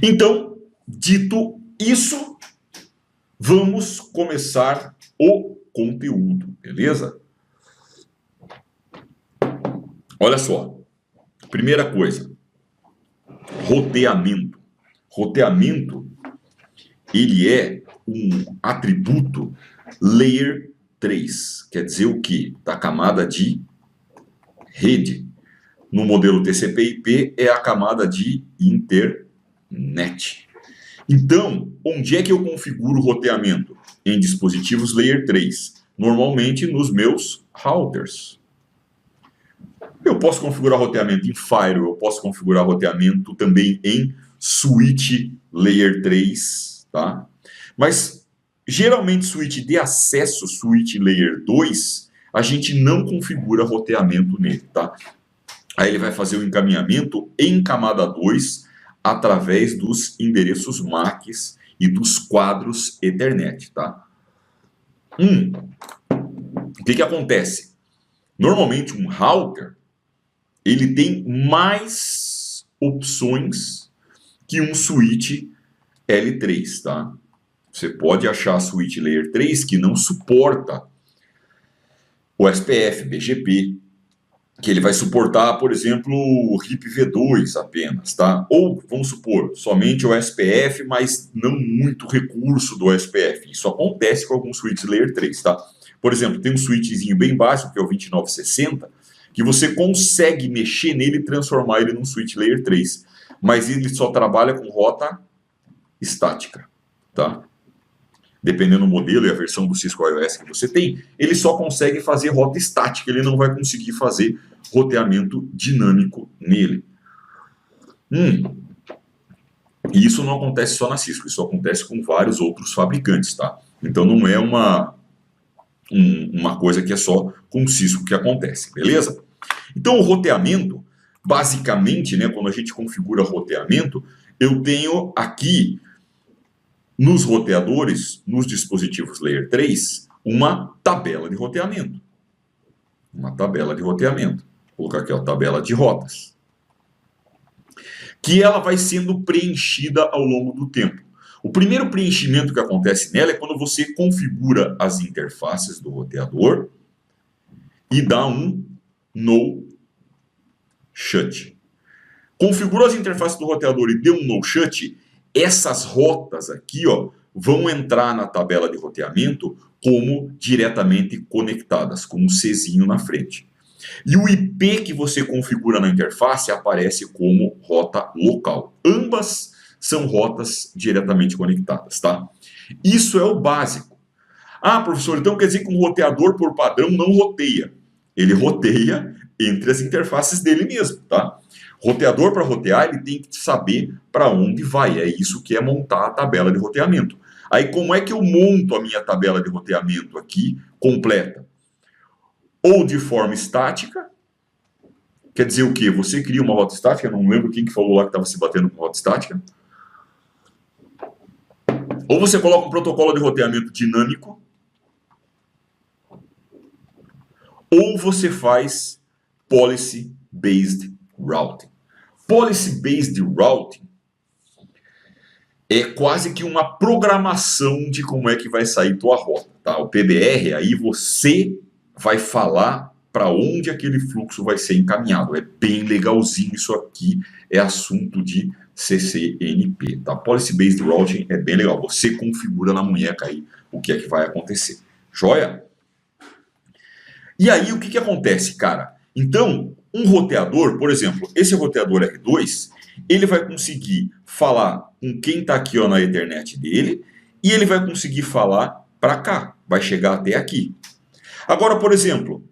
Então, dito isso, vamos começar o conteúdo, beleza? Olha só, primeira coisa, roteamento. Roteamento, ele é um atributo layer 3, quer dizer o quê? Da camada de rede. No modelo TCP/IP é a camada de internet. Então, onde é que eu configuro o roteamento? Em dispositivos layer 3, normalmente nos meus routers. Eu posso configurar roteamento em firewall, eu posso configurar roteamento também em switch layer 3, tá? Mas geralmente switch de acesso, switch layer 2, a gente não configura roteamento nele, tá? Aí ele vai fazer o encaminhamento em camada 2 através dos endereços MACs e dos quadros Ethernet, tá? O que acontece? Normalmente um router, ele tem mais opções que um switch L3, tá? Você pode achar switch layer 3 que não suporta o SPF, BGP, que ele vai suportar, por exemplo, o RIP v2 apenas, tá? Ou, vamos supor, somente o SPF, mas não muito recurso do SPF. Isso acontece com alguns switches layer 3, tá? Por exemplo, tem um switchzinho bem básico, que é o 2960, que você consegue mexer nele e transformar ele num switch layer 3. Mas ele só trabalha com rota estática, tá? Dependendo do modelo e a versão do Cisco iOS que você tem, ele só consegue fazer rota estática, ele não vai conseguir fazer roteamento dinâmico nele. E isso não acontece só na Cisco, isso acontece com vários outros fabricantes, tá? Então não é uma coisa que é só com o Cisco que acontece, beleza? Então o roteamento, basicamente, né, quando a gente configura roteamento, eu tenho aqui nos roteadores, nos dispositivos Layer 3, uma tabela de roteamento. Uma tabela de roteamento. Vou colocar aqui a tabela de rotas. Que ela vai sendo preenchida ao longo do tempo. O primeiro preenchimento que acontece nela é quando você configura as interfaces do roteador e dá um no shut. Configurou as interfaces do roteador e deu um no shut, essas rotas aqui, ó, vão entrar na tabela de roteamento como diretamente conectadas, com um Czinho na frente. E o IP que você configura na interface aparece como rota local. Ambas são rotas diretamente conectadas, tá? Isso é o básico. Ah, professor, então quer dizer que um roteador por padrão não roteia. Ele roteia entre as interfaces dele mesmo, tá? Roteador para rotear, ele tem que saber para onde vai. É isso que é montar a tabela de roteamento. Aí, como é que eu monto a minha tabela de roteamento aqui completa? Ou de forma estática, quer dizer o quê? Você cria uma rota estática, eu não lembro quem que falou lá que estava se batendo com rota estática. Ou você coloca um protocolo de roteamento dinâmico, ou você faz Policy-Based Routing. Policy-Based Routing é quase que uma programação de como é que vai sair tua rota, tá? O PBR, aí você vai falar para onde aquele fluxo vai ser encaminhado. É bem legalzinho isso aqui, é assunto de CCNP, tá? Policy-Based Routing é bem legal, você configura na munheca aí o que é que vai acontecer. Joia? E aí, o que acontece, cara? Então, um roteador, por exemplo, esse roteador R2, ele vai conseguir falar com quem está aqui ó, na Ethernet dele e ele vai conseguir falar para cá, vai chegar até aqui. Agora, por exemplo,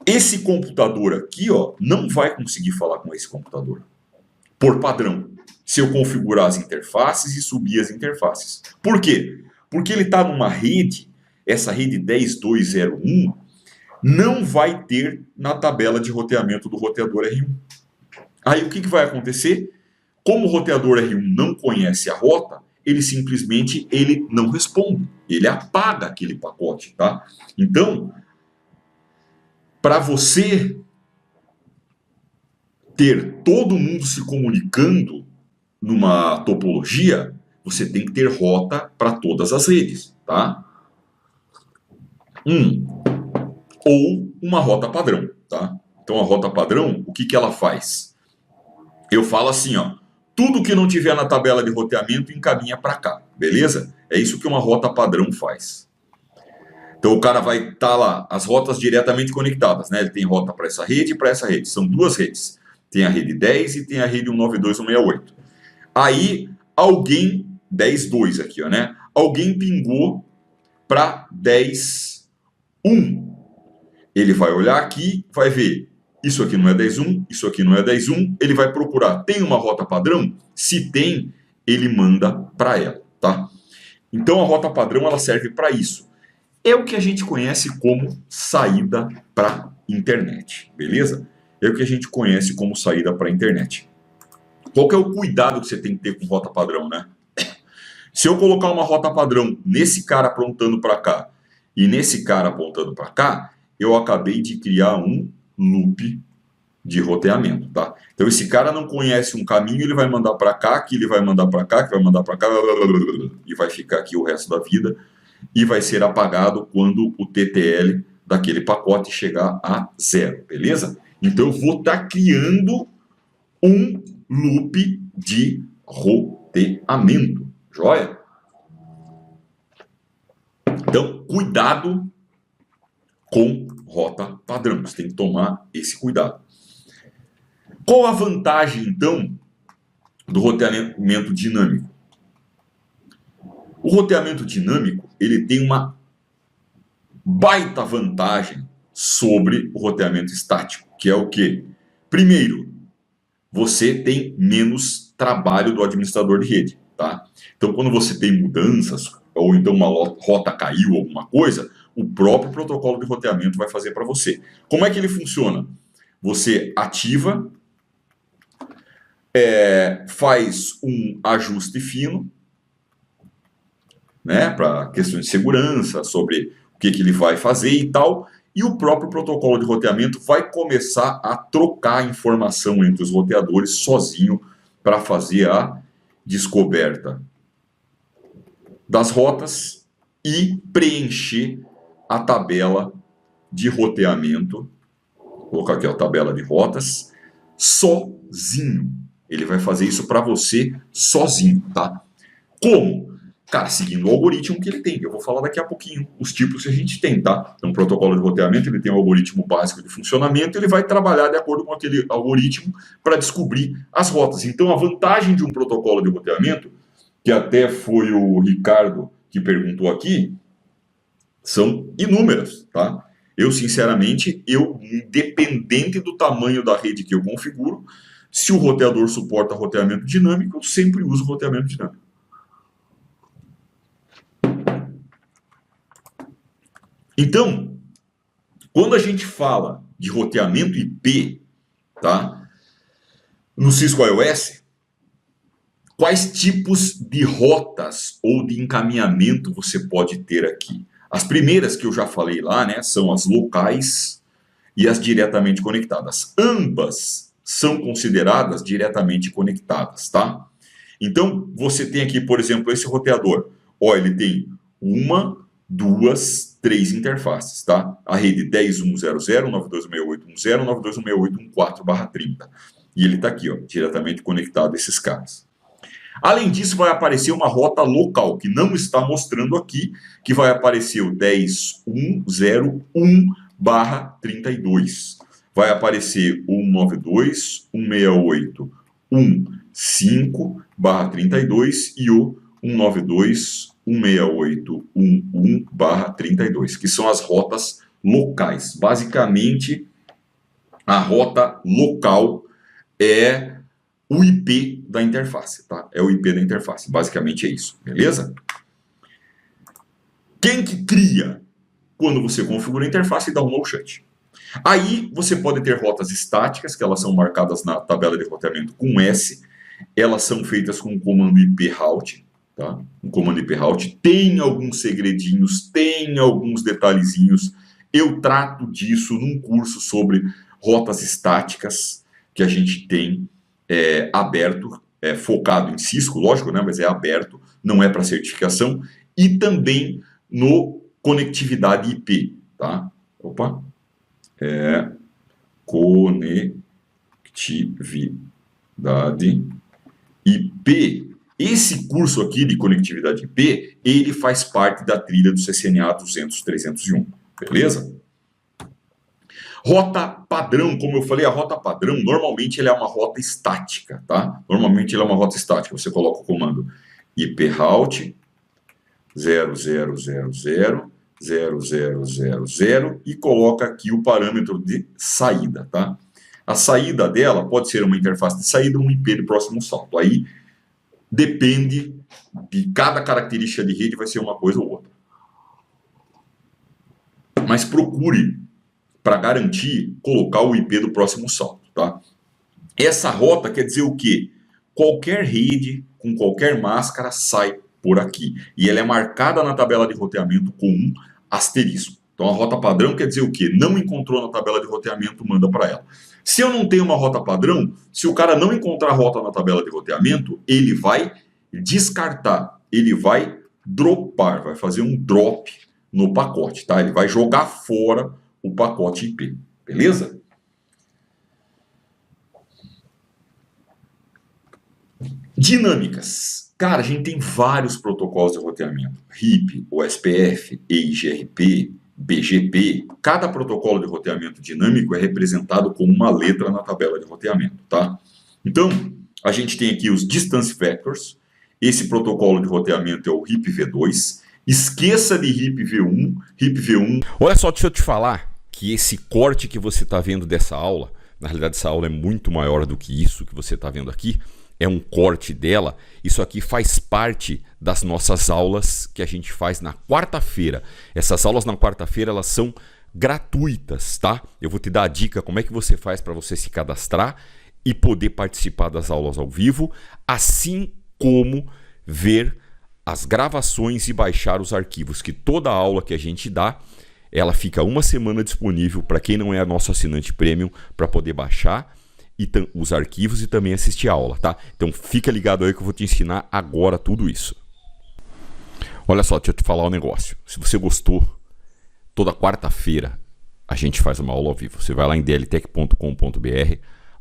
esse computador aqui ó, não vai conseguir falar com esse computador, por padrão, se eu configurar as interfaces e subir as interfaces. Por quê? Porque ele está numa rede, essa rede 10201, não vai ter na tabela de roteamento do roteador R1. Aí o que vai acontecer? Como o roteador R1 não conhece a rota, ele simplesmente não responde, ele apaga aquele pacote, tá? Então, para você ter todo mundo se comunicando numa topologia, você tem que ter rota para todas as redes, tá? Ou uma rota padrão, tá? Então a rota padrão, o que que ela faz? Eu falo assim, ó, tudo que não tiver na tabela de roteamento encaminha para cá, beleza? É isso que uma rota padrão faz. Então o cara vai estar lá, as rotas diretamente conectadas, né? Ele tem rota para essa rede e para essa rede. São duas redes. Tem a rede 10 e tem a rede 192.168. Aí alguém, 10.2 aqui, ó, né? Alguém pingou para 10.1. Ele vai olhar aqui, vai ver, isso aqui não é 10.1, isso aqui não é 10.1. Ele vai procurar, tem uma rota padrão? Se tem, ele manda para ela, tá? Então a rota padrão ela serve para isso. É o que a gente conhece como saída para internet, beleza? É o que a gente conhece como saída para internet. Qual que é o cuidado que você tem que ter com rota padrão, né? Se eu colocar uma rota padrão nesse cara apontando para cá e nesse cara apontando para cá, eu acabei de criar um loop de roteamento, tá? Então esse cara não conhece um caminho, ele vai mandar para cá, que ele vai mandar para cá, que vai mandar para cá, e vai ficar aqui o resto da vida e vai ser apagado quando o TTL daquele pacote chegar a 0, beleza? Então eu vou estar criando um loop de roteamento, joia? Então, cuidado com rota padrão, você tem que tomar esse cuidado. Qual a vantagem, então, do roteamento dinâmico? O roteamento dinâmico, ele tem uma baita vantagem sobre o roteamento estático, que é o quê? Primeiro, você tem menos trabalho do administrador de rede, tá? Então, quando você tem mudanças, ou então uma rota caiu, alguma coisa, o próprio protocolo de roteamento vai fazer para você. Como é que ele funciona? Você ativa, faz um ajuste fino, né, para questões de segurança, sobre o que ele vai fazer e tal, e o próprio protocolo de roteamento vai começar a trocar informação entre os roteadores sozinho para fazer a descoberta das rotas e preencher a tabela de roteamento. Vou colocar aqui a tabela de rotas sozinho. Ele vai fazer isso para você sozinho, tá? Como? Cara, seguindo o algoritmo que ele tem. Eu vou falar daqui a pouquinho os tipos que a gente tem, tá? Então, o protocolo de roteamento, ele tem um algoritmo básico de funcionamento, ele vai trabalhar de acordo com aquele algoritmo para descobrir as rotas. Então, a vantagem de um protocolo de roteamento, que até foi o Ricardo que perguntou aqui, são inúmeras, tá? Eu, sinceramente, independente do tamanho da rede que eu configuro, se o roteador suporta roteamento dinâmico, eu sempre uso roteamento dinâmico. Então, quando a gente fala de roteamento IP, tá? No Cisco iOS, quais tipos de rotas ou de encaminhamento você pode ter aqui? As primeiras que eu já falei lá, né, são as locais e as diretamente conectadas. Ambas são consideradas diretamente conectadas, tá? Então, você tem aqui, por exemplo, esse roteador. Ó, ele tem 1, 2, 3 interfaces, tá? A rede 10.1.0.0, 92.168.1.0, 92.168.1.4/30. E ele está aqui, ó, diretamente conectado a esses caras. Além disso, vai aparecer uma rota local, que não está mostrando aqui, que vai aparecer o 10.1.0.1/32. Vai aparecer o 192.168.1.5/32 e o 192.168.1.1/32, que são as rotas locais. Basicamente, a rota local é o IP da interface, tá? É o IP da interface, basicamente é isso, beleza? Quem que cria? Quando você configura a interface e dá um no shut. Aí você pode ter rotas estáticas, que elas são marcadas na tabela de roteamento com S, elas são feitas com o comando IP route, tá? O comando IP route tem alguns segredinhos, tem alguns detalhezinhos. Eu trato disso num curso sobre rotas estáticas que a gente tem aberto. focado em Cisco, lógico, né? Mas é aberto, não é para certificação, e também no conectividade IP, tá? Opa, conectividade IP. Esse curso aqui de conectividade IP, ele faz parte da trilha do CCNA 200-301, beleza? Rota padrão, como eu falei, a rota padrão, normalmente ela é uma rota estática, tá? Normalmente ela é uma rota estática. Você coloca o comando iproute 0000 e coloca aqui o parâmetro de saída, tá? A saída dela pode ser uma interface de saída ou um IP de próximo salto. Aí depende de cada característica de rede, vai ser uma coisa ou outra. Mas procure, para garantir, colocar o IP do próximo salto, tá? Essa rota quer dizer o quê? Qualquer rede com qualquer máscara sai por aqui. E ela é marcada na tabela de roteamento com um asterisco. Então a rota padrão quer dizer o quê? Não encontrou na tabela de roteamento, manda para ela. Se eu não tenho uma rota padrão, se o cara não encontrar a rota na tabela de roteamento, ele vai descartar, ele vai dropar, vai fazer um drop no pacote, tá? Ele vai jogar fora o pacote IP, beleza? Dinâmicas. Cara, a gente tem vários protocolos de roteamento. RIP, OSPF, EIGRP, BGP. Cada protocolo de roteamento dinâmico é representado com uma letra na tabela de roteamento, tá? Então, a gente tem aqui os Distance Vectors. Esse protocolo de roteamento é o RIP V2. Esqueça de RIP V1. RIP V1... Olha só, deixa eu te falar que esse corte que você está vendo dessa aula, na realidade essa aula é muito maior do que isso que você está vendo aqui, é um corte dela. Isso aqui faz parte das nossas aulas que a gente faz na quarta-feira. Essas aulas na quarta-feira, elas são gratuitas, tá? Eu vou te dar a dica como é que você faz para você se cadastrar e poder participar das aulas ao vivo, assim como ver as gravações e baixar os arquivos, que toda aula que a gente dá, ela fica uma semana disponível para quem não é nosso assinante premium, para poder baixar os arquivos e também assistir a aula, tá? Então fica ligado aí que eu vou te ensinar agora tudo isso. Olha só, deixa eu te falar um negócio. Se você gostou, toda quarta-feira a gente faz uma aula ao vivo. Você vai lá em dltech.com.br,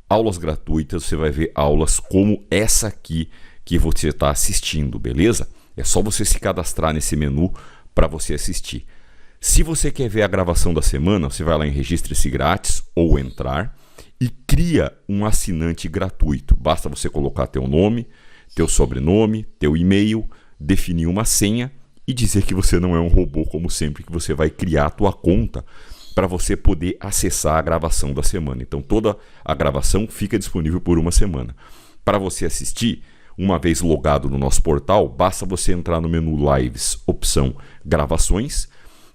aulas gratuitas, você vai ver aulas como essa aqui que você está assistindo, beleza? É só você se cadastrar nesse menu para você assistir. Se você quer ver a gravação da semana, você vai lá em registre-se grátis ou entrar e cria um assinante gratuito. Basta você colocar teu nome, teu sobrenome, teu e-mail, definir uma senha e dizer que você não é um robô, como sempre, que você vai criar a tua conta para você poder acessar a gravação da semana. Então toda a gravação fica disponível por uma semana. Para você assistir, uma vez logado no nosso portal, basta você entrar no menu Lives, opção Gravações,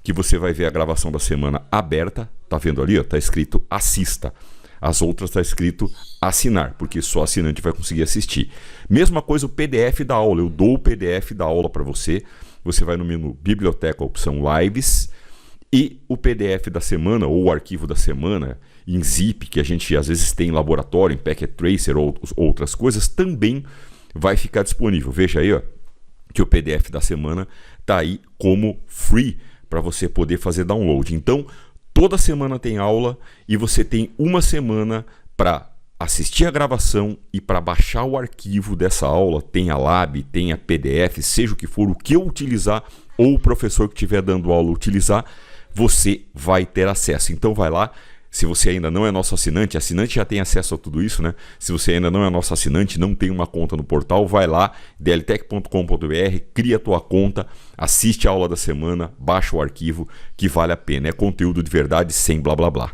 que você vai ver a gravação da semana aberta. Tá vendo ali? Está escrito Assista. As outras está escrito Assinar, porque só assinante vai conseguir assistir. Mesma coisa o PDF da aula. Eu dou o PDF da aula para você. Você vai no menu Biblioteca, opção Lives, e o PDF da semana, ou o arquivo da semana, em zip, que a gente às vezes tem em laboratório, em Packet Tracer ou outras coisas, também vai ficar disponível. Veja aí, ó, que o PDF da semana está aí como free para você poder fazer download. Então, toda semana tem aula e você tem uma semana para assistir a gravação e para baixar o arquivo dessa aula. Tem a lab, tem a PDF, seja o que for, o que eu utilizar ou o professor que estiver dando aula utilizar, você vai ter acesso. Então vai lá. Se você ainda não é nosso assinante já tem acesso a tudo isso, né? Se você ainda não é nosso assinante, não tem uma conta no portal, vai lá, dltech.com.br, cria a tua conta, assiste a aula da semana, baixa o arquivo, que vale a pena. É conteúdo de verdade, sem blá blá blá.